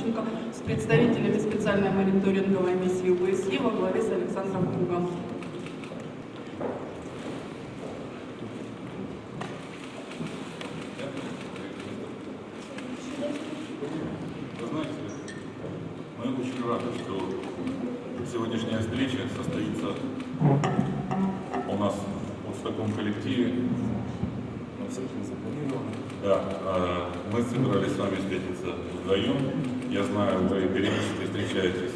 Ющенко с представителями специальной мониторинговой миссии ОБСЕ во главе с Александром Кругом. Вы знаете, мы очень рады, что сегодняшняя встреча состоится у нас вот в таком коллективе. Да, мы собирались с вами встретиться вдвоем. Я знаю, вы периодически встречаетесь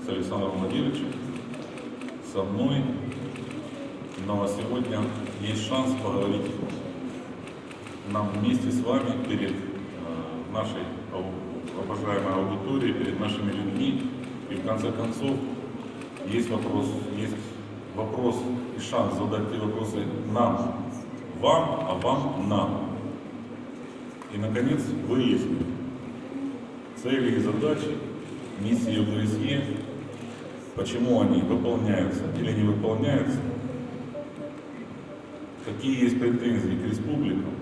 с Александром Владимировичем, со мной. Но сегодня есть шанс поговорить нам вместе с вами перед нашей обожаемой аудиторией, перед нашими людьми. И в конце концов есть вопрос и шанс задать те вопросы нам, вам, а вам нам. И, наконец, выяснить цели и задачи миссии ОБСЕ, почему они выполняются или не выполняются, какие есть претензии к республикам,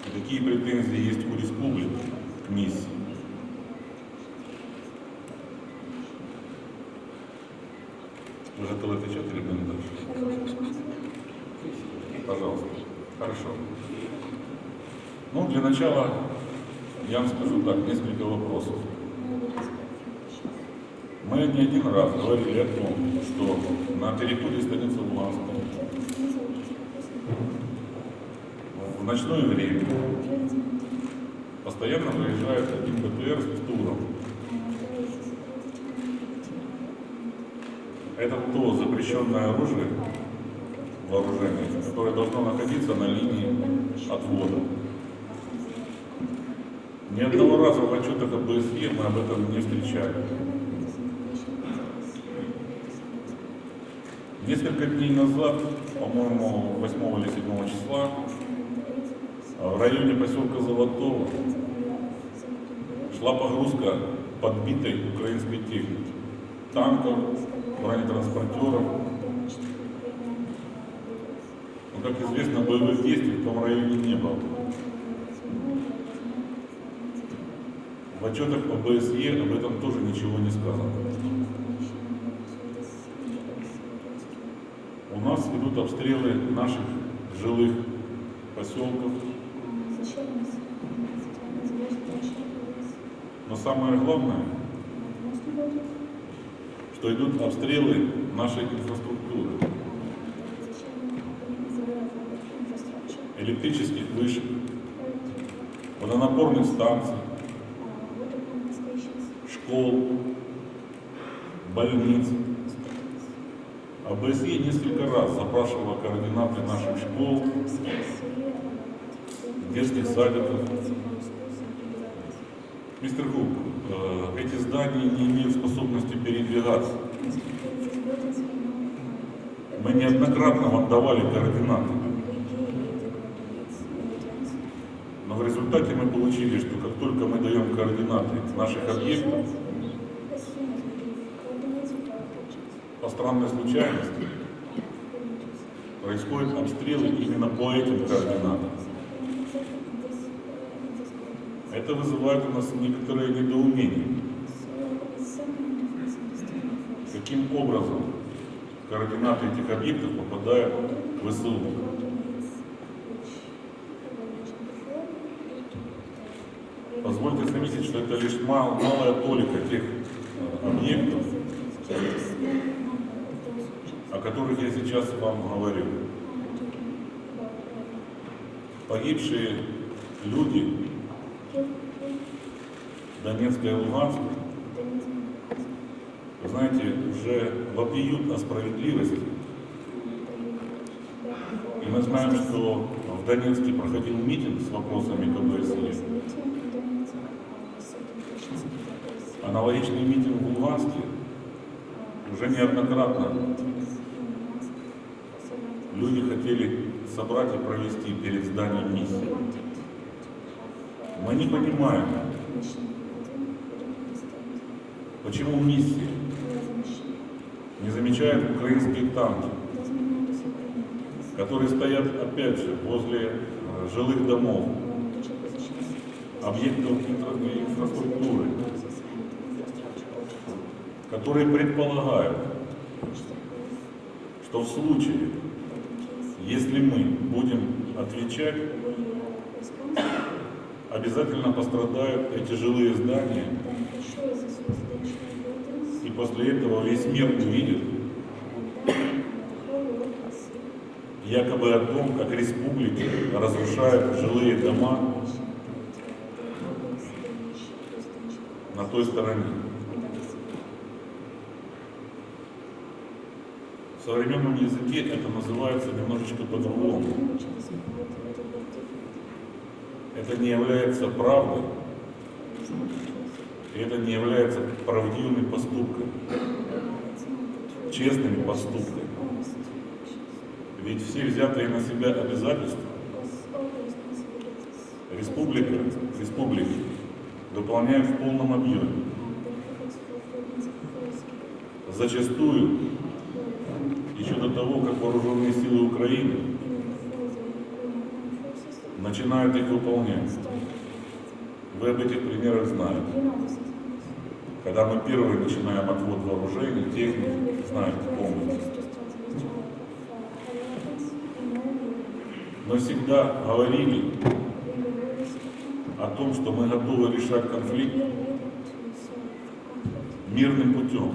и какие претензии есть у республик к миссии. Вы готовы отвечать или будем дальше? Пожалуйста. Хорошо. Ну, для начала я вам скажу так, несколько вопросов. Мы не один раз говорили о том, что на территории станицы Луганска в ночное время постоянно выезжает один БТР с туром. Это то запрещенное оружие, вооружение, которое должно находиться на линии отвода. Ни одного раза в отчетах ОБСЕ мы об этом не встречали. Несколько дней назад, по-моему, 8 или 7 числа, в районе поселка Золотого шла погрузка подбитой украинской техники, танков, бронетранспортеров. Но, как известно, боевых действий в том районе не было. В отчетах ОБСЕ об этом тоже ничего не сказано. У нас идут обстрелы наших жилых поселков. Но самое главное, что идут обстрелы нашей инфраструктуры, электрических вышек, водонапорных станций, школ, больниц. ОБСЕ несколько раз запрашивала координаты наших школ, детских садиков. Мистер Хук, эти здания не имеют способности передвигаться. Мы неоднократно вам давали координаты. Но в результате мы получили, что как только мы даем координаты наших объектов, по странной случайности происходят обстрелы именно по этим координатам. Это вызывает у нас некоторое недоумение. Каким образом координаты этих объектов попадают в ВСУ? Позвольте заметить, что это лишь малая толика тех объектов, о которых я сейчас вам говорю. Погибшие люди Донецка и Луганска, вы знаете, уже вопиют о справедливости. И мы знаем, что в Донецке проходил митинг с вопросами к ОБСЕ. Аналогичный митинг в Луганске уже неоднократно люди хотели собрать и провести перед зданием миссии. Мы не понимаем, почему миссия не замечает украинские танки, которые стоят, опять же, возле жилых домов, объектов инфраструктуры, которые предполагают, что в случае, если мы будем отвечать, обязательно пострадают эти жилые здания, и после этого весь мир увидит якобы о том, как республики разрушают жилые дома на той стороне. В современном языке это называется немножечко по-другому. Это не является правдой, и это не является правдивыми поступками, честными поступками. Ведь все взятые на себя обязательства республики выполняют в полном объеме. Зачастую, еще до того, как вооруженные силы Украины начинают их выполнять. Вы об этих примерах знаете. Когда мы первые начинаем отвод вооружений, техники, знаете, помните. Мы всегда говорили о том, что мы готовы решать конфликт мирным путем.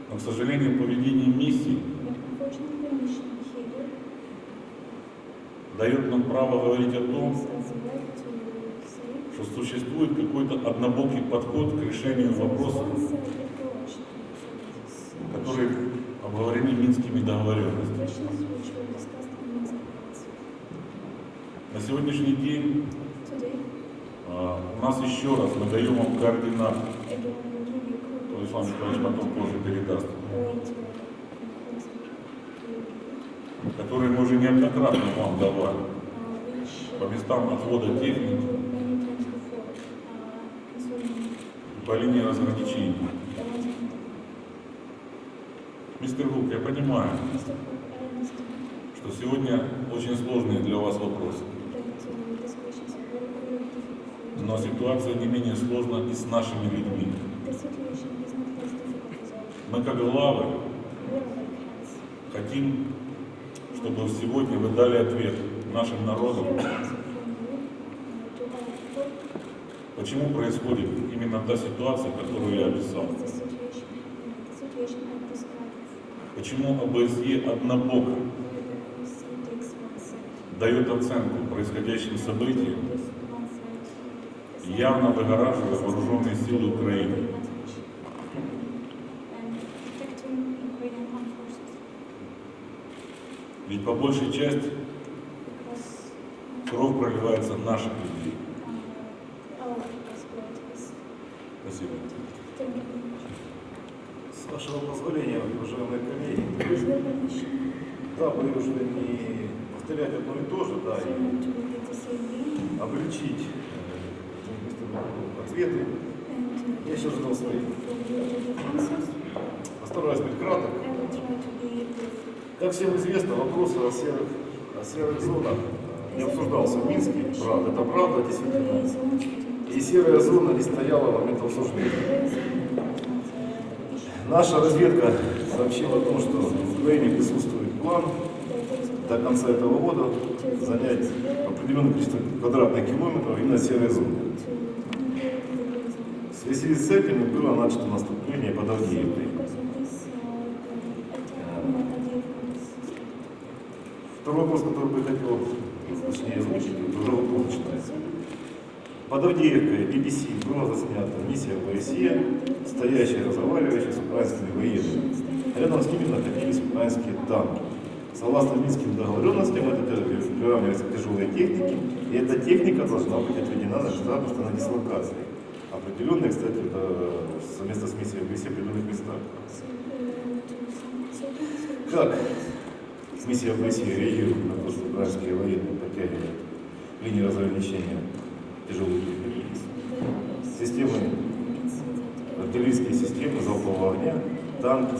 Но, к сожалению, поведение миссии дает нам право говорить о том, что существует какой-то однобокий подход к решению вопросов, которые обговорены Минскими договоренностями. На сегодняшний день у нас еще раз мы даем вам координаты. Владислав Николаевич потом позже передаст, которые мы уже неоднократно вам давали по местам отвода техники, по линии разграничения. Мистер Гук, я понимаю, что сегодня очень сложные для вас вопросы. Но ситуация не менее сложна и с нашими людьми. Мы как главы хотим, чтобы сегодня вы дали ответ нашим народам, почему происходит именно та ситуация, которую я описал. Почему ОБСЕ однобоко дает оценку происходящим событиям, явно выгораживая вооруженные силы Украины. Ведь по большей части кровь проливается наших людей. Спасибо. С вашего позволения, уважаемые коллеги, да, вы уже не повторять одно и то же, да, и облегчить ответы. Я сейчас ждал свои. Постараюсь быть краток. Как всем известно, вопрос о серых зонах не обсуждался в Минске. Правда, это правда, действительно. И серая зона не стояла в момент обсуждения. Наша разведка сообщила о том, что в Украине присутствует план до конца этого года занять определенное количество квадратных километров именно серой зоны. В связи с этим было начато наступление под Авдеевкой. Второй вопрос, который бы хотел точнее озвучить, уже вопрос начинается. Под Авдеевкой BBC была заснята миссия ОБСЕ, стоящая и разговаривающая с украинскими военными. Рядом с ними находились украинские танки. Согласно Минским договоренностям, это приравнивается к тяжелой технике, и эта техника должна быть отведена на места постоянной дислокации. Определенные, кстати, совместно с миссией ОБСЕ в определенных местах. Как миссия ОБСЕ реагирует на то, что украинские военные подтягивают линии разграничения тяжелой техники? Системы, артиллерийские системы залпового огня, танки.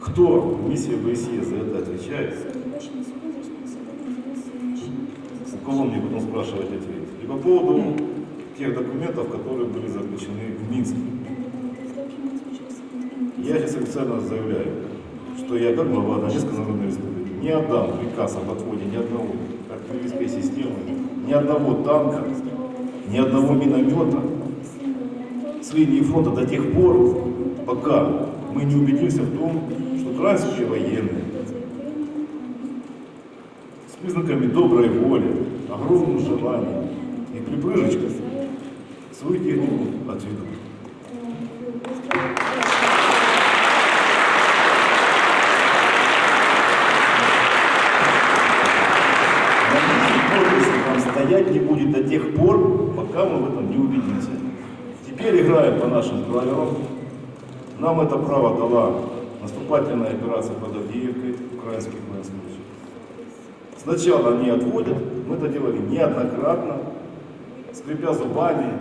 Кто в миссии ОБСЕ за это отвечает? У кого мне потом спрашивать ответ. И по поводу тех документов, которые были заключены в Минске. Я сейчас официально заявляю, что я, как глава Донецкой Народной Республики, не отдам приказ об отводе ни одного артиллерийской системы, ни одного танка, ни одного миномета с линии фронта до тех пор, пока мы не убедимся в том, что украинские военные с признаками доброй воли, огромным желанием и припрыжечкой свою технику отведут. Стоять не будет до тех пор, пока мы в этом не убедимся. Теперь играем по нашим правилам. Нам это право дала наступательная операция под Авдеевкой украинских военнослужащих. Сначала они отводят, мы это делали неоднократно, скрипя зубами,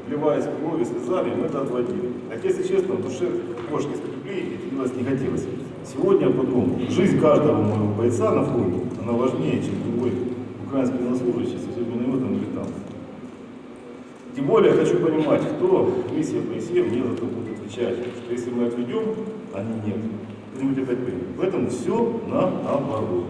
обливаясь кровью, слезами, мы это отводили. Хотя, если честно, в душе кошки скрепли, и делать не хотелось. Сегодня по-другому. Жизнь каждого моего бойца на фронте, она важнее, чем любой украинский военнослужащий с этим минометом или танком. Тем более, я хочу понимать, кто миссия ПСЕ мне за это будет отвечать. Что если мы отведем, они нет. Кто-нибудь опять примет. Поэтому все наоборот.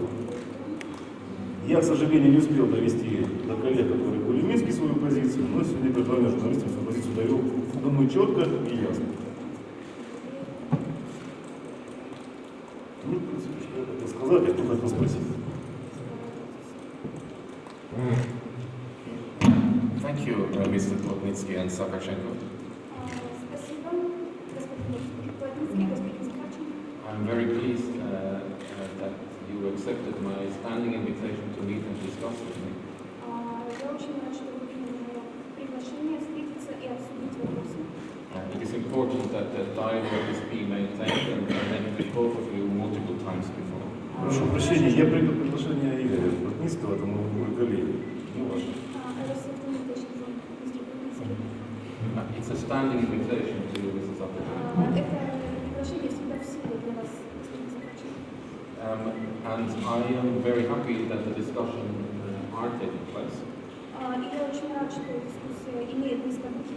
Я, к сожалению, не успел довести до коллег, которые были в Минске, свою позицию, но сегодня перед вами журналистам свою позицию даю, думаю, четко и ясно. Ну, в принципе, что я хотел сказать, а кто хотел спросить. Thank you, Mr. Plotnitsky and Sakarchenko. Спасибо, господин Плотницкий, господин Захарченко. I'm very pleased that you accepted my standing invitation to meet and discuss with me. Я очень рад, что вы приняли мое приглашение встретиться и обсудить вопросы. It is important that the dialogue is being maintained, and I met with both of you multiple times before. Прошу прощения, я принял приглашение Игоря Плотницкого, это мой коллега, не ваш. It's a standing invitation to you, Mrs. Sakarchenko. Это приглашение всегда в силе для вас, господин Захарченко. And I am very happy that the discussion are taking place. И я очень рад, что дискуссия имеет место быть.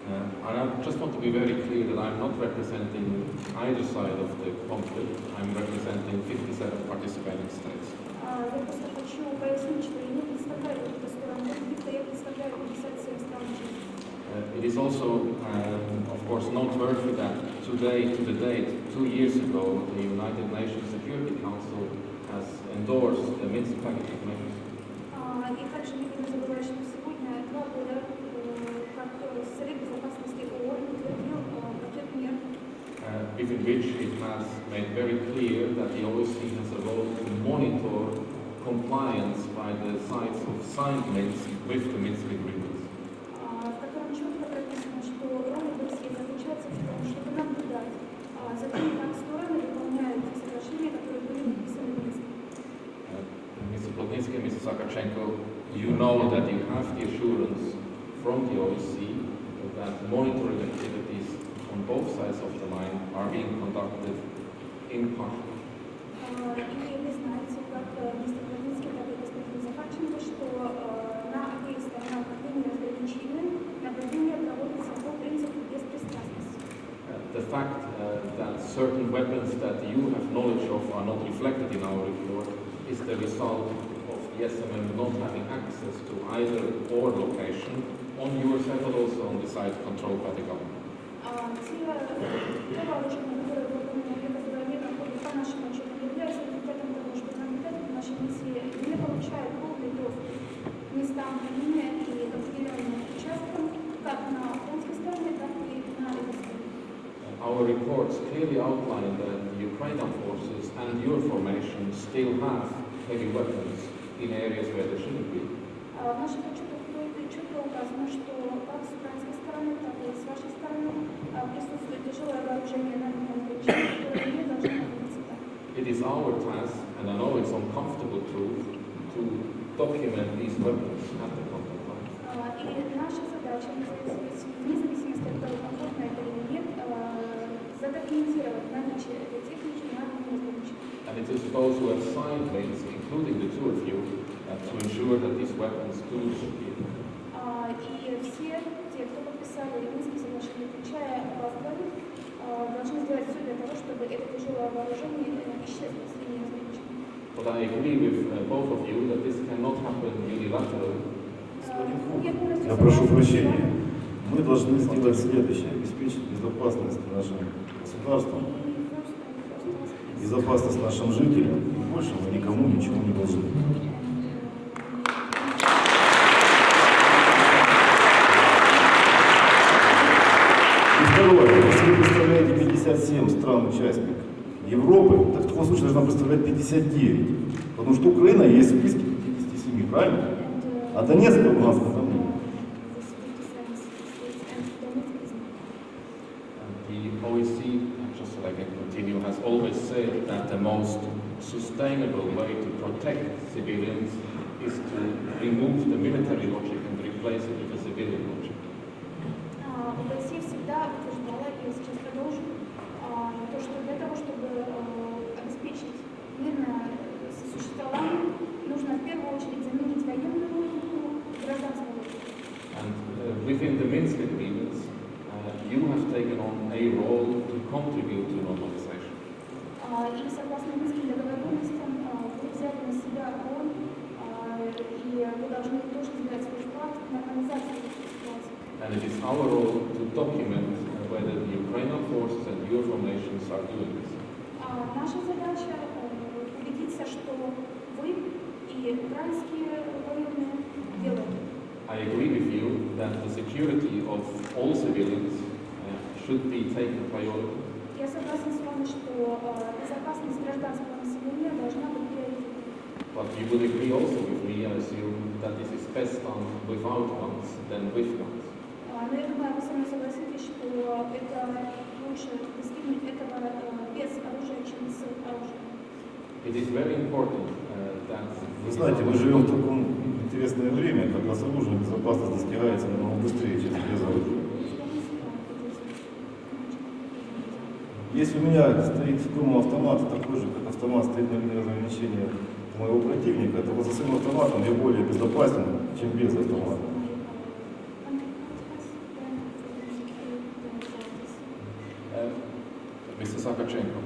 And I just want to be very clear that I'm not representing either side of the conflict. I'm representing 57 participating states. Я просто хочу пояснить, что я не представляю эту сторону конфликта, я представляю 57 стран. It is also, of course, noteworthy that today, to the date, 2 years ago, the United Nations Security Council has endorsed the Minsk package of measures. И также не будем забывать, что сегодня 2 года, как Совет Безопасности ООН утвердил пакет мер, Within which it has made very clear that the OSCE has a role to monitor compliance by the sides of signed Minsk with the Minsk agreements. в котором четко прописано, что роль ОБСЕ заключается в том, чтобы наблюдать за тем, как стороны выполняют те соглашения, которые были подписаны в Минске. Mr. Plotnitsky and Mrs. Sakarchenko, you know that you have the assurance from the OSCE that monitoring activities on both sides of the line are being conducted impartially. И вы знаете, как мистер Плотницкий, так и господин Захарченко, что на обеих сторонах отныне разграничены, наблюдение проводится по принципу беспристрастности. The fact that certain weapons that you have knowledge of are not reflected in our report is the result of the SMM not having access to either or location on your side, but also on the side controlled by the government. Те вооружения, которые выполнены некоторое время проходят по нашему отчету, являются результатом того, что комитеты нашей миссии не получают полный доступ к местам хранения и контролируемым участкам как на украинской стороне, так и на этой стороне. Our reports clearly outline that the Ukrainian forces and your formation still have heavy weapons in areas where they shouldn't be. В наших отчетах четко указано, что как с украинской стороны, так и с вашей стороны присутствует тяжелое вооружение на предназначении, которое не должно находиться там. It is our task, and I know it's uncomfortable truth, to document these weapons at the conflict line. И наша задача, вне зависимости от того, комфортно это или нет, задокументировать наличие этой техники на одном из. And it is those who have signed Minsk, including the two of you, to ensure that these weapons do disappear. И все те, кто подписали Минские соглашения, включая вас двоих, должны сделать все для того, чтобы это тяжелое вооружение исчезло с линии разграничения. But I agree with both of you that this cannot happen unilaterally. Я полностью Я прошу согласна с прощения. вами. Мы должны сделать следующее. Обеспечить безопасность нашим государствам, безопасность нашим жителям. И больше мы никому ничего не должны. И второе. Если вы представляете 57 стран-участников Европы, так в таком случае должна представлять 59. Потому что Украина есть в списке 57, правильно? А Донецк и Луганск там нет. The OSCE, just so I can continue, has always said that the most sustainable way to protect civilians is to remove the military logic and replace it with a civilian logic. ОБСЕ всегда утверждала, и сейчас продолжу, то, что для того, чтобы обеспечить мирное сосуществование, нужно в первую очередь заменить военную логику гражданской логикой. And within the Minsk agreements, you have taken on a role to contribute to normalization. И согласно Минским договоренностям, вы взяли на себя роль, и вы должны тоже сделать свой вклад в нормализацию этой ситуации. And it is our role to document whether the Ukrainian forces and your formations are doing this. Наша задача убедиться, что вы и украинские военные делают. I agree with you that the security of all civilians should be taken priority. Я согласна с вами, что безопасность гражданского населения должна быть приоритетом. But you would agree also with me, I assume, that this is best done without guns than with guns. Но я думаю, вы со мной согласитесь, что это лучше достигнуть этого без оружия, чем с оружием. It is very important that Вы знаете, мы живем в таком интересное время, когда с оружием безопасность достигается намного быстрее, чем без оружия. Если у меня стоит дома автомат, такой же, как автомат стоит на линии разграничения моего противника, то вот за своим автоматом я более безопасен, чем без автомата. Mr. Sakharchenko,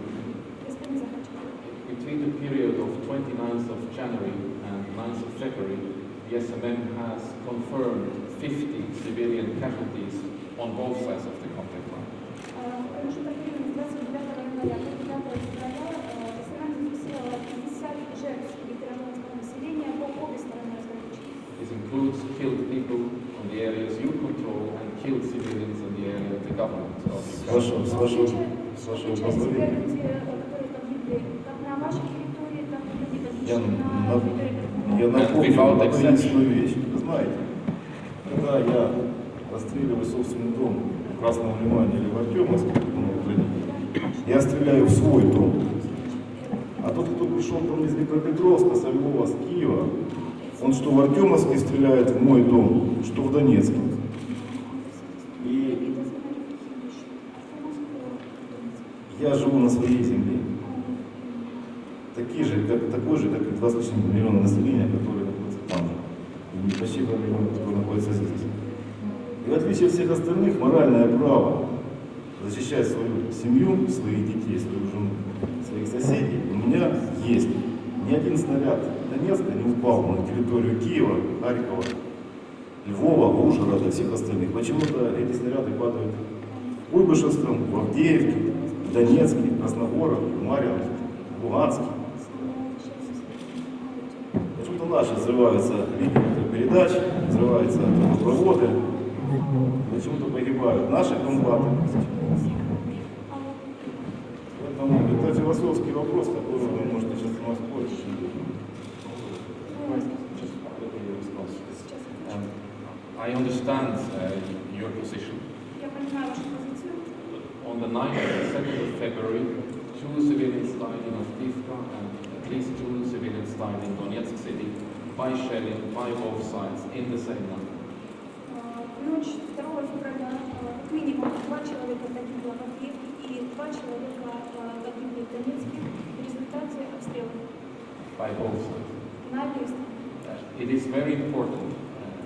Господин Захарченко, between the period of 29th of January and 9th of February, the SMM has confirmed 50 civilian casualties on both sides of the conflict line. в промежуток времени с 29 января по 9 февраля СММ зафиксировала 50 жертв среди гражданского населения по обе стороны разграничения. This includes killed people on the areas you control and killed civilians in the area of the government of Ukraine. С вашего позволения. Люди, которые погибли как на вашей территории, так и люди, Я погибшие на территории. Я напомню without одну exception. единственную вещь. Вы знаете, когда я расстреливаю собственный дом в Красном Лимане или в Артемовске, на Украине, я стреляю в свой дом. А тот, кто пришел ко мне из Днепропетровска, со Львова, с Киева, он что в Артемовске стреляет в мой дом, что в Донецке. И я живу на своей земле. Такой же, как и 20 миллионов населения, которые находятся там же. И почти 2 миллиона, которые находятся здесь. И в отличие от всех остальных, моральное право защищать свою семью, своих детей, свою жену, своих соседей у меня есть. Ни один снаряд Донецка не упал на территорию Киева, Харькова, Львова, Ужгорода и всех остальных. Почему-то эти снаряды падают в Куйбышевском, в Авдеевке, в Донецке, в Красногорске, в Марьиновке, в Луганске. Почему-то наши взрываются линии электропередач, взрываются трубопроводы, почему-то погибают наши комбаты. Поэтому это философский вопрос, который вы можете сейчас у нас спорить. I understand your position. Я понимаю вашу позицию. On the 9th and 2nd of February, 2 civilians died in Avdiivka and at least 2 civilians died in Donetsk city by shelling by both sides in the same night. В ночь 2 февраля как минимум 2 человека погибло в Авдеевке и 2 человека погибли в Донецке в результате обстрелов By both sides. на обеих сторонах. it is very important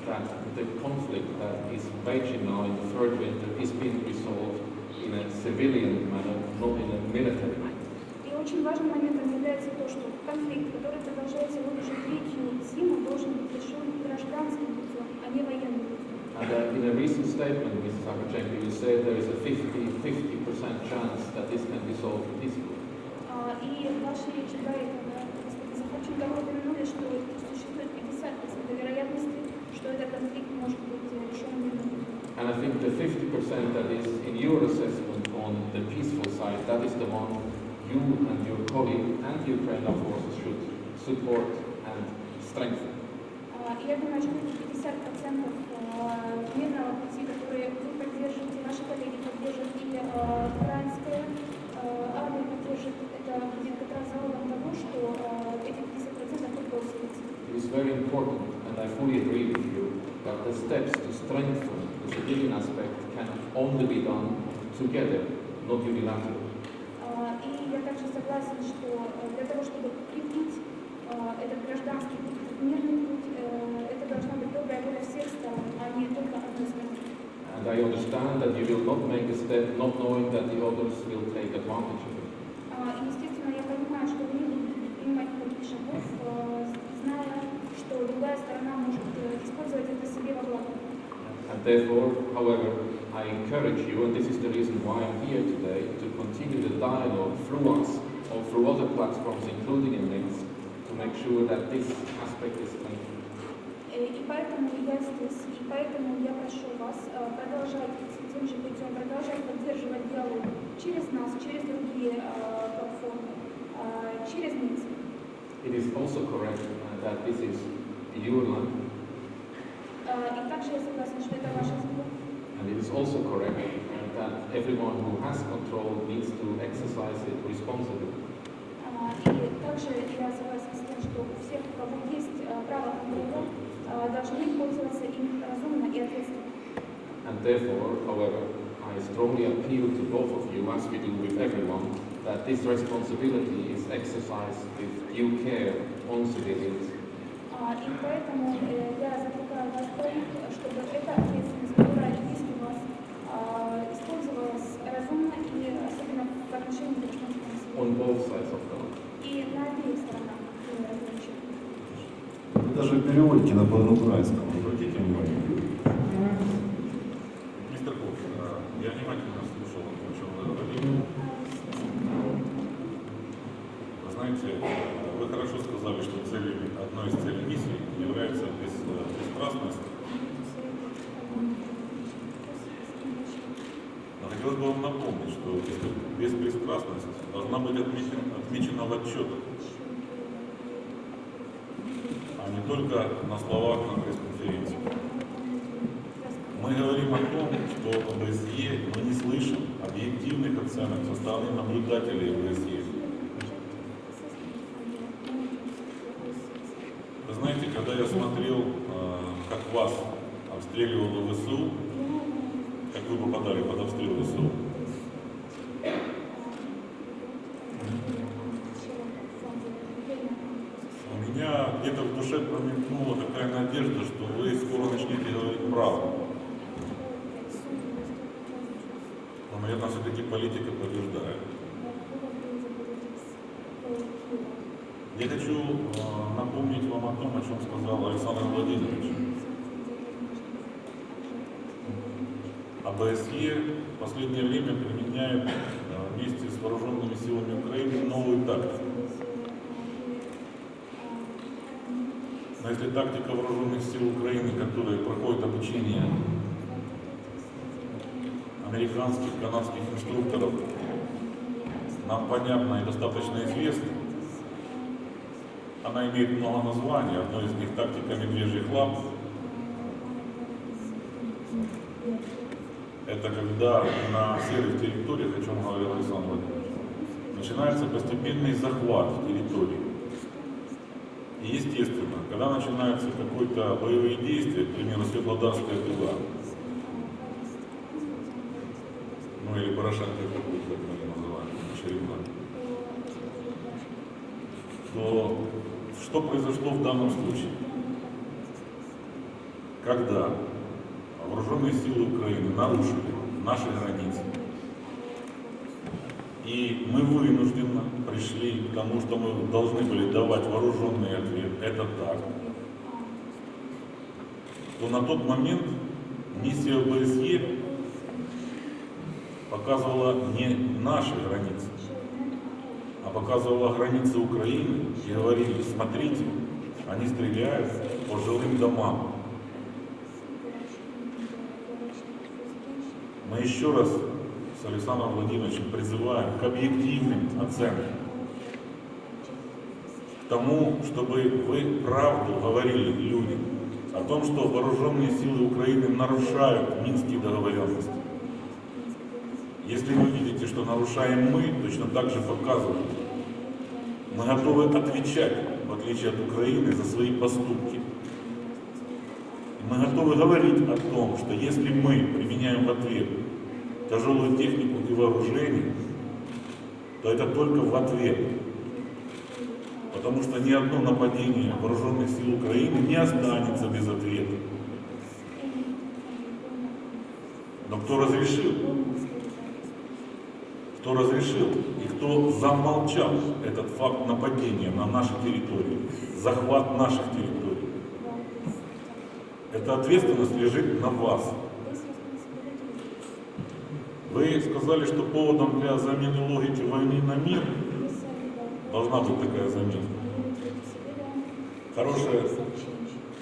that the conflict that is raging now in the third winter is being resolved in a civilian manner, not in a military manner. И очень важным моментом является то, что конфликт, который продолжается вот уже третью зиму, должен быть решен гражданским путем, а не военным путем. And in a recent statement, Mrs. Akachenko, you said there is a 50% chance that this can be solved peacefully. И в вашей речи до этого, господин Захарченко, вы упомянули, что существует 50% вероятности, что этот конфликт может быть решен мирным путем. And I think the 50% that is in your assessment on the peaceful side, that is the one you and your colleague and the Ukrainian forces should support and strengthen. И я думаю, что эти 50% мирного пути, которые вы поддерживаете, наши коллеги поддерживают, и украинская армия поддержит, это будет как раз залогом того, что эти 50% только усилится. It is very important, and I fully agree with you, that the steps to strengthen the civilian aspect can only be done together, not unilaterally. И я также согласен, что для того, чтобы укрепить этот гражданский путь, этот мирный путь, это должна быть добрая воля всех сторон, а не только одной стороны. And I understand that you will not make a step not knowing that the others will take advantage of it. И, естественно, я понимаю, что вы не будете принимать таких шагов, зная, что другая сторона может использовать это себе во благо. And therefore, however, I encourage you, and this is the reason why I'm here today, to continue the dialogue through us or through other platforms, including in Minsk, to make sure that this aspect is strengthened. И поэтому я здесь, и поэтому я прошу вас продолжать тем же путем, продолжать поддерживать диалог через нас, через другие платформы, через Минск. It is also correct that this is your land, И также я согласна, что это ваша земля. and it is also correct that everyone who has control needs to exercise it responsibly. И также я согласна с тем, что у всех, у кого есть право контроля, должны пользоваться им разумно и ответственно. And therefore, however, I strongly appeal to both of you, as we do with everyone, that this responsibility is exercised with due care on civilians. И поэтому я закликаю вас двоих, чтобы эта ответственность, которая есть у вас, использовалась разумно и особенно в отношении гражданского населения. On both sides of the line. И на обеих сторонах различия. Вы даже переводите на украинском, обратите внимание. Мистер Кокс, я внимательно слушал, о чем вы говорили. Вы знаете, вы хорошо сказали, что одной из целей миссии является бесстрастность. Но хотелось бы вам напомнить, что беспристрастность должна быть отмечена в отчетах, а не только на словах на пресс-конференции. Мы говорим о том, что ОБСЕ мы не слышим объективных оценок со стороны наблюдателей ОБСЕ. Вы знаете, когда я смотрел, как вас обстреливало ВСУ, как вы попадали под обстрел ВСУ, у меня где-то в душе промелькнула такая надежда, что вы скоро начнете говорить правду. Но, наверное, все-таки политика побеждает. Я хочу напомнить вам о том, о чем сказал Александр Владимирович. ОБСЕ в последнее время применяет вместе с вооруженными силами Украины новую тактику. Но если тактика вооруженных сил Украины, которые проходят обучение американских, канадских инструкторов, нам понятна и достаточно известна, она имеет много названий, одно из них тактика медвежьих лап. Это когда на серых территориях, о чем говорил Александр Владимирович, начинается постепенный захват территории. И естественно, когда начинаются какие-то боевые действия, к примеру, Светлодарская дуга, ну или Порошенко, как мы ее называем, очередной, то что произошло в данном случае? когда вооруженные силы Украины нарушили наши границы, и мы вынужденно пришли к тому, что мы должны были давать вооруженный ответ, это так, то на тот момент миссия ОБСЕ показывала не наши границы, а показывала границы Украины и говорили: смотрите, они стреляют по жилым домам. Мы еще раз с Александром Владимировичем призываем к объективным оценкам, к тому, чтобы вы правду говорили людям о том, что вооруженные силы Украины нарушают Минские договоренности. Если вы видите, что нарушаем мы, точно так же показывайте. Мы готовы отвечать, в отличие от Украины, за свои поступки. И мы готовы говорить о том, что если мы применяем в ответ тяжелую технику и вооружение, то это только в ответ. Потому что ни одно нападение вооруженных сил Украины не останется без ответа. Но кто разрешил? Кто разрешил и кто замолчал этот факт нападения на наши территории, захват наших территорий? Эта ответственность лежит на вас. Вы сказали, что поводом для замены логики войны на мир должна быть такая замена.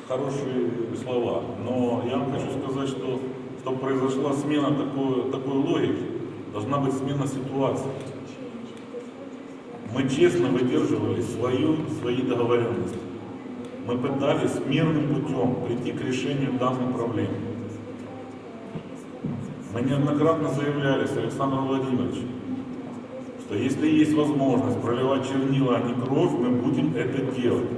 Хорошие слова, но я вам хочу сказать, что чтобы произошла смена такой логики, должна быть смена ситуации. Мы честно выдерживали свои договоренности. Мы пытались мирным путем прийти к решению данной проблемы. Мы неоднократно заявляли с Александром Владимировичем, что если есть возможность проливать чернила, а не кровь, мы будем это делать.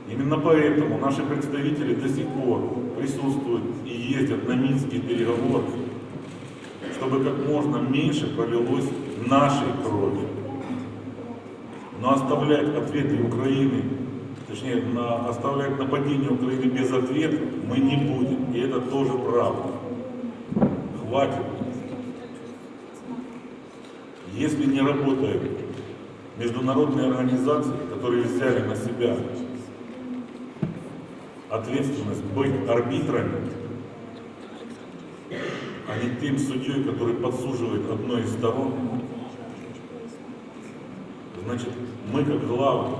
Именно поэтому наши представители до сих пор присутствуют и ездят на минские переговоры, чтобы как можно меньше пролилось нашей крови. Но оставлять ответы Украины, точнее, оставлять нападение Украины без ответа мы не будем. И это тоже правда. Хватит. Если не работают международные организации, которые взяли на себя ответственность быть арбитрами, а не тем судьей, который подсуживает одной из сторон, значит, мы как главы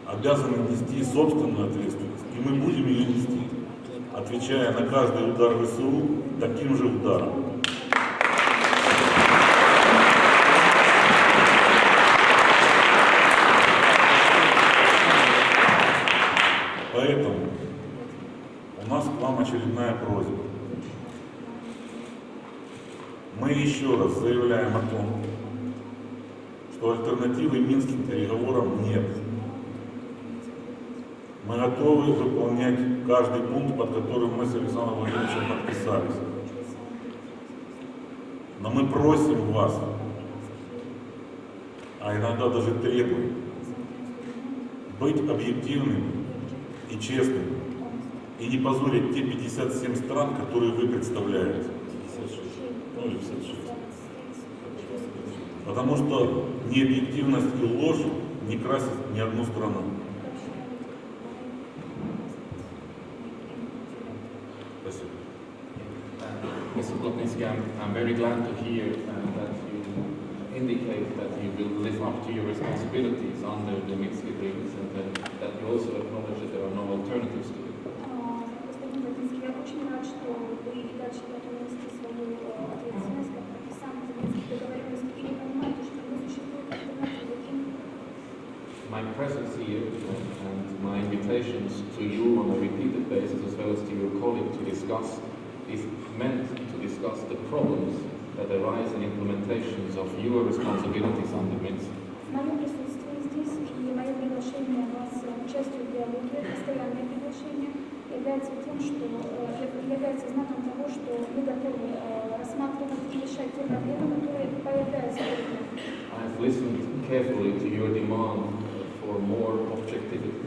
обязаны нести собственную ответственность, и мы будем ее нести, отвечая на каждый удар ВСУ таким же ударом. Поэтому у нас к вам очередная просьба. Мы еще раз заявляем о том, что альтернативы минским переговорам нет. Мы готовы выполнять каждый пункт, под которым мы с Александром Владимировичем подписались. Но мы просим вас, а иногда даже требуем, быть объективными и честными, и не позорить те 57 стран, которые вы представляете. 56. Ну или 56. Потому что необъективность и ложь не красит ни одну страну. Спасибо. Mr. Plotnitsky, I'm very glad to hear that you indicate that you will live up to your responsibilities under the Minsk agreements and that you also acknowledge that there are no alternatives to it. Господин Плотницкий, я очень рад, что вы и дальше готовы нести свою ответственность как подписант Минских договоренностей, и вы понимаете, что не существует альтернативы им. My presence here and my invitations to you on a repeated basis, as well as to your colleague, to discuss is meant to discuss the problems that arise in implementations of your responsibilities under Minsk. Мое присутствие здесь и мое приглашение вас к участию в диалоге, постоянное приглашение, является тем, что является знаком того, что мы готовы рассматривать и решать те проблемы, которые появляются. I've listened carefully to your demand for more objectivity.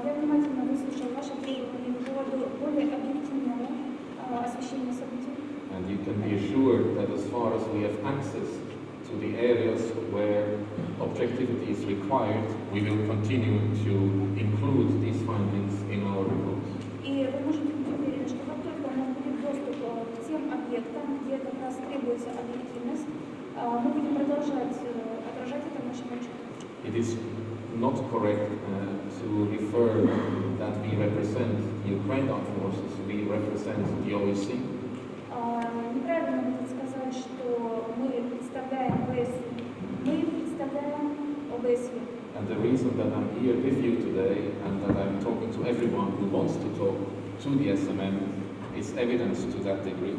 Я Я внимательно выслушал ваши требования по поводу более объективного освещения событий. And you can be assured that as far as we have access to the areas where objectivity is required, we will continue to include these findings in our reports. И вы можете быть уверены, что как только у нас будет доступ к тем объектам, где как раз требуется объективность, мы будем продолжать отражать это в нашем отчете. It is not correct to refer that we represent the Ukraine armed forces, we represent the OSCE. Неправильно будет сказать, что мы представляем ВСУ. Мы представляем ОБСЕ. And the reason that I'm here with you today and that I'm talking to everyone who wants to talk to the SMM is evidence to that degree.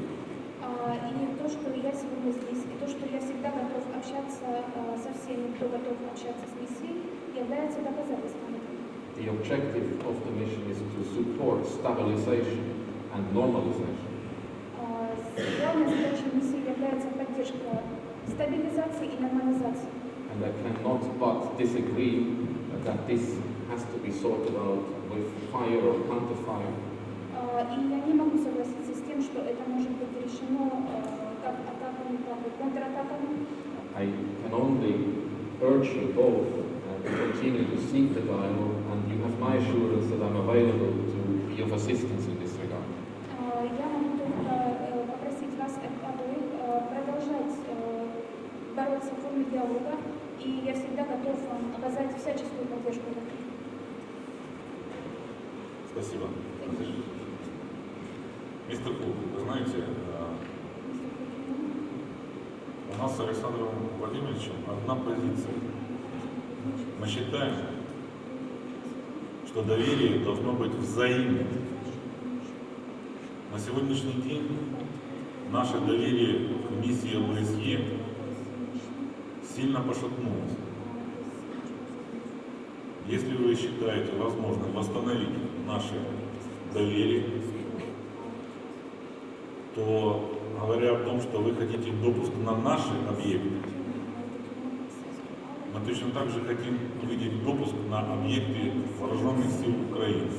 И то, что я сегодня здесь, и то, что я всегда готов общаться со всеми, кто готов общаться с миссией, является доказательством этого. The objective of the mission is to support stabilization and normalization. Главной задачей миссии является поддержка стабилизации и нормализации. And I cannot but disagree that this has to be sorted out with fire or counter-fire. И я не могу согласиться с тем, что это может быть решено как атаками, так и контратаками. I can only urge you both to continue to seek the dialogue, and you have my assurance that I'm available to be of assistance in this regard. Я могу только попросить вас обоих продолжать бороться в форме диалога, и я всегда готов вам оказать всяческую поддержку. Спасибо. Мистер Кук, вы знаете, у нас с Александром Владимировичем одна позиция. Мы считаем, что доверие должно быть взаимным. На сегодняшний день наше доверие к миссии ОБСЕ сильно пошатнулось. Если вы считаете возможным восстановить наше доверие, то, говоря о том, что вы хотите допуск на наши объекты, мы точно так же хотим увидеть допуск на объекты вооруженных сил Украины.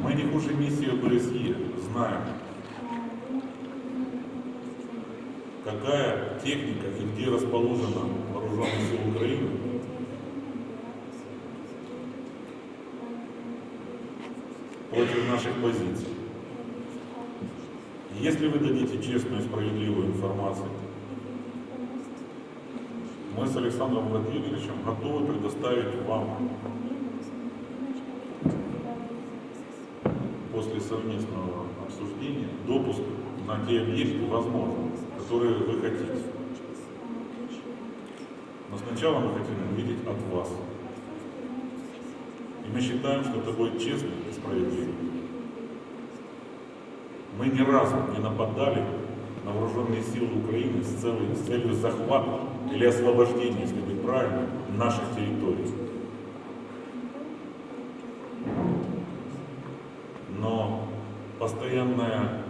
Мы не хуже миссии ОБСЕ знаем, какая техника и где расположена вооруженные силы Украины. Против наших позиций. Если вы дадите честную и справедливую информацию, мы с Александром Владимировичем готовы предоставить вам после совместного обсуждения допуск на те объекты, возможно, которые вы хотите. Но сначала мы хотим увидеть от вас. И мы считаем, что это будет честно и справедливо. Мы ни разу не нападали на вооруженные силы Украины с целью захвата или освобождения, если быть правильно, наших территорий. Но постоянное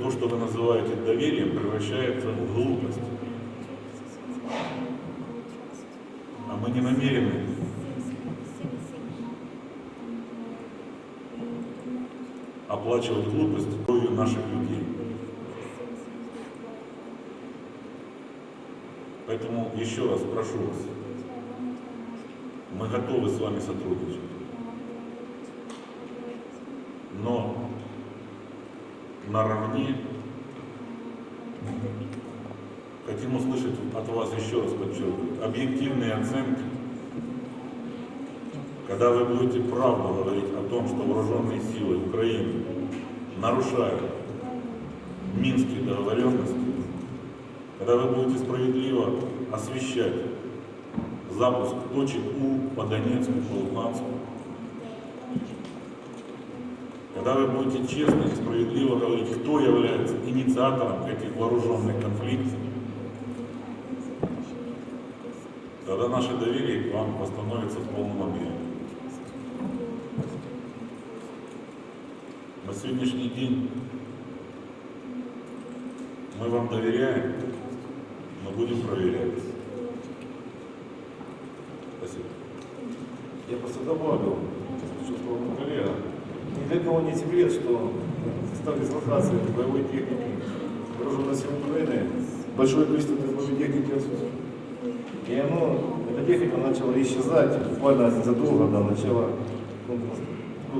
то, что вы называете доверием, превращается в глупость. А мы не намерены оплачивать глупость кровью наших людей. Поэтому еще раз прошу вас, мы готовы с вами сотрудничать. Но наравне хотим услышать от вас, еще раз подчеркиваю, объективные оценки, когда вы будете правду говорить о том, что вооруженные силы Украины нарушают Минские договоренности, когда вы будете справедливо освещать запуск точек У по Донецку, по Луганску, когда вы будете честно и справедливо говорить, кто является инициатором этих вооруженных конфликтов, тогда наше доверие к вам восстановится в полном объеме. На сегодняшний день Мы вам доверяем, но будем проверять. Спасибо. Я просто добавлю, что сказал мой коллега. Ни для кого не секрет, что в составе дислокации боевой техники вооруженных сил Украины большое количество этой боевой техники отсутствует. И эта техника начала исчезать буквально задолго до начала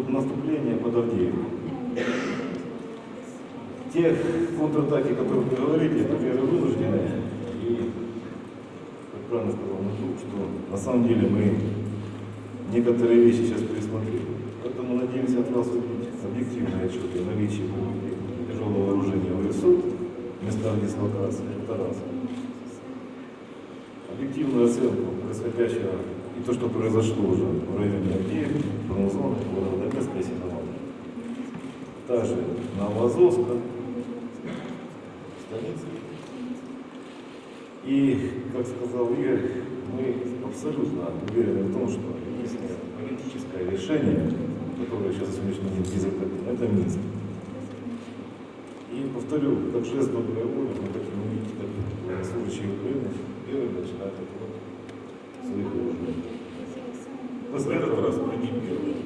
наступления под Авдеевкой. Те контратаки, о которых вы говорите, это меры вынужденные. И, как правильно сказал мой друг, что на самом деле мы некоторые вещи сейчас пересмотрели. Поэтому надеемся от вас увидеть объективные отчеты о наличии тяжелого вооружения в лесу, в местах дислокации. Это раз. Объективную оценку происходящего и то, что произошло уже в районе Авдеевки, промзоны, Володомирска и Синовата. Также Новоазовска, станицы. И, как сказал Игорь, мы абсолютно уверены в том, что единственное политическое решение, которое сейчас на сегодняшний день безотлагательно, это Минск. И повторю, как жест доброй воли, мы хотим увидеть, как служащие Украины первые начинают отвод своих вооружений. В этот раз мы не первые.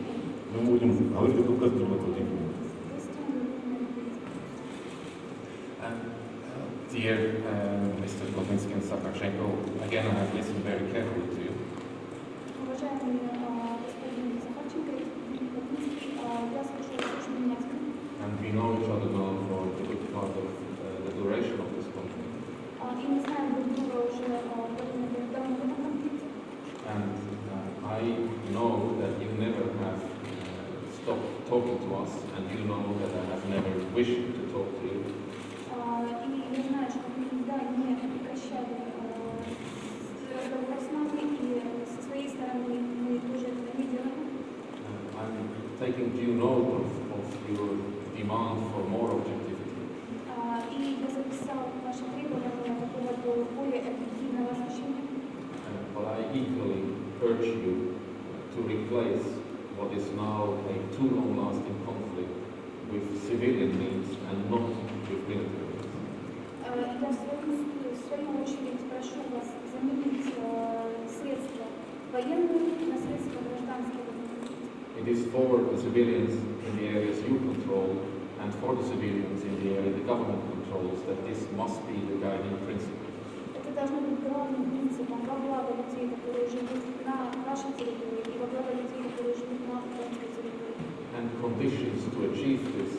Мы будем говорить только о отводе. Dear Mr. Lovinsky and Sakarchenko, again I have listened very carefully to you. Уважаемый господин Захарченко и господин Латинский, я слушаю очень внимательно. And we know each other now for a good part of the duration of this conflict. И мы знаем друг друга уже довольно давно в этом конфликте. And I know that you never have stopped talking to us, and you know that I have never wished to talk to you. И я знаю, что мы никогда не прекращали разговор с нами, и со своей стороны мы тоже этого не делаем. I'm taking due note of your demand for more objectivity. И я записал ваши требования по поводу более объективного освещения. But I equally urge you to replace what is now a too long-lasting conflict with civilian means and not with military means. Я в свою очередь прошу вас заменить средства военные на средства гражданские. It is for the civilians in the areas you control and for the civilians in the area the government controls that this must be the guiding principle. Это должно быть главным принципом во благо людей, которые живут на вашей территории, и во благо людей, которые живут на украинской территории. And conditions to achieve this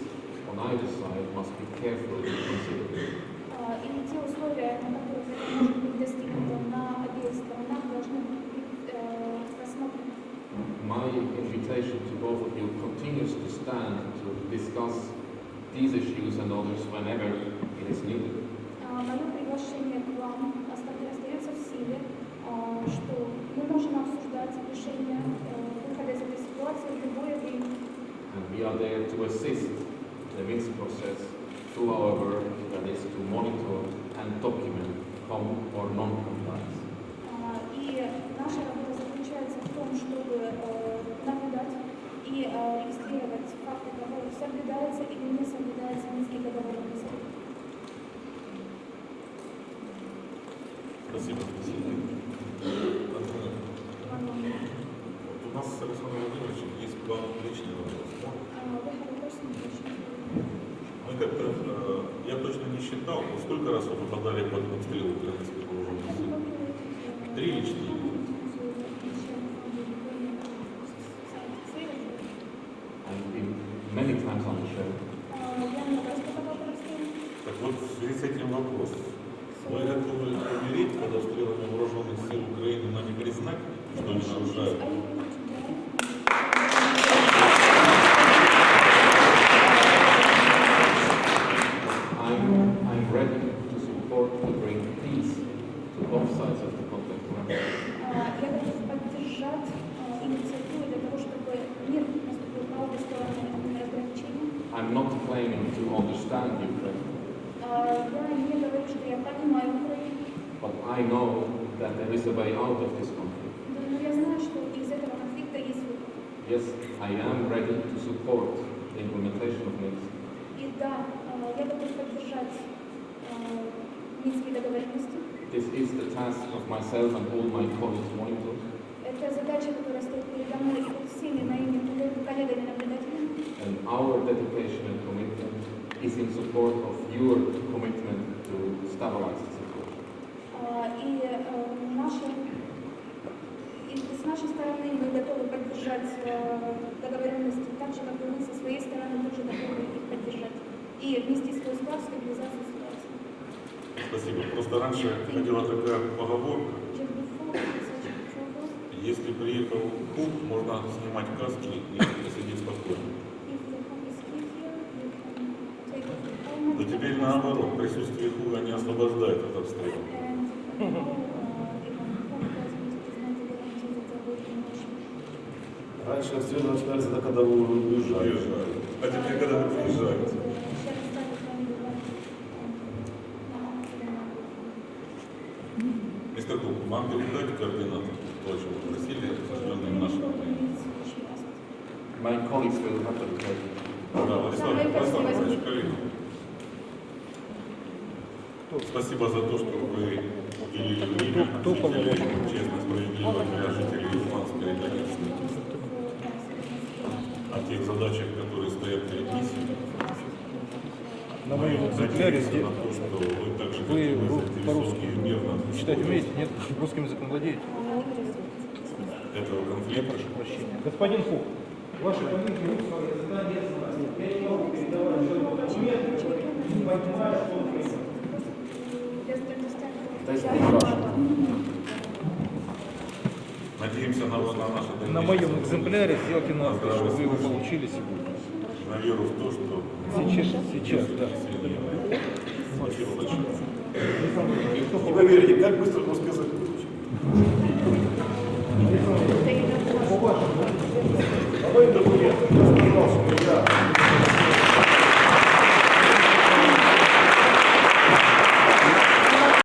on either side must be carefully considered. И те условия, на которых это может быть достигнуто на обеих сторонах, должны быть рассмотрены. My invitation to both of you continues to stand to discuss these issues and others whenever it is needed. Мое приглашение к вам остается в силе, что мы можем обсуждать решение выхода из этой ситуации в любое время. And we are there to assist the Minsk process through our work, that is to monitor and document or non-compliance. И наша работа заключается в том, чтобы наблюдать и регистрировать факты того, соблюдается или не соблюдается Минский договор. Спасибо. У нас с Александром Владимировичем есть к вам личный вопрос. Да? Мы как-то, я точно не считал, но сколько раз вы попадали под обстрел украинских вооруженных сил? 3 или 4? I've been many times on the show. Так вот, в связи с этим вопрос. Вы готовы умереть под обстрелами вооруженных сил Украины, но не признать, что они нарушают? I'm ready to support to bring peace to both sides of the conflict. Я готов поддержать инициативу для того, чтобы мир наступил по обе стороны ограничений. I'm not claiming to understand Ukraine, Я не говорю, что я понимаю Украину, but I know that there is a way out of this conflict. но я знаю, что из этого конфликта есть выход. Yes, I am ready to support the implementation of Minsk, И да, я готов поддержать Минские договоренности. This is the task of myself and all my colleagues monitors. Это задача, которая стоит передо мной и перед всеми моими коллегами-наблюдателями. And our dedication and commitment is in support of your commitment to stabilize the situation. И с нашей стороны мы готовы поддержать договоренности так же, как и вы со своей стороны тоже готовы их поддержать и внести свой вклад в стабилизацию ситуации. Спасибо. Просто раньше ходила такая поговорка: если приехал Хук, можно снимать каски и посидеть спокойно. Но теперь наоборот, присутствие Хуга не освобождает от обстрела. Раньше обстрелы начинались тогда, когда вы уже уезжали. Приезжают. А теперь, когда вы приезжаете. Мистер Хук, вам передать координаты? То, о чем вы просили, определенные наши проблемы. My colleagues will happily take it. Да, Владислав Иванович, коллеги. Спасибо за то, что вы уделили время, ответили честно, справедливо для жителей Исландской и Донецка о тех задачах, которые стоят перед миссией. На моем экземпляре Надеемся на то, что вы также как и мы заинтересованы и мирно читать умеете? Нет? Русским языком владеете? этого конфликта. Прощения. Господин Хук, ваши коллеги русского языка не знают. Я не могу передавать документы, не понимаю, что он говорит. Надеемся на наше дальнейшее. На моем экземпляре сделайте надпись, что вы его получили сегодня. На веру в то, что Сейчас, да. сильнее. Спасибо большое. Не поверите, как быстро русский язык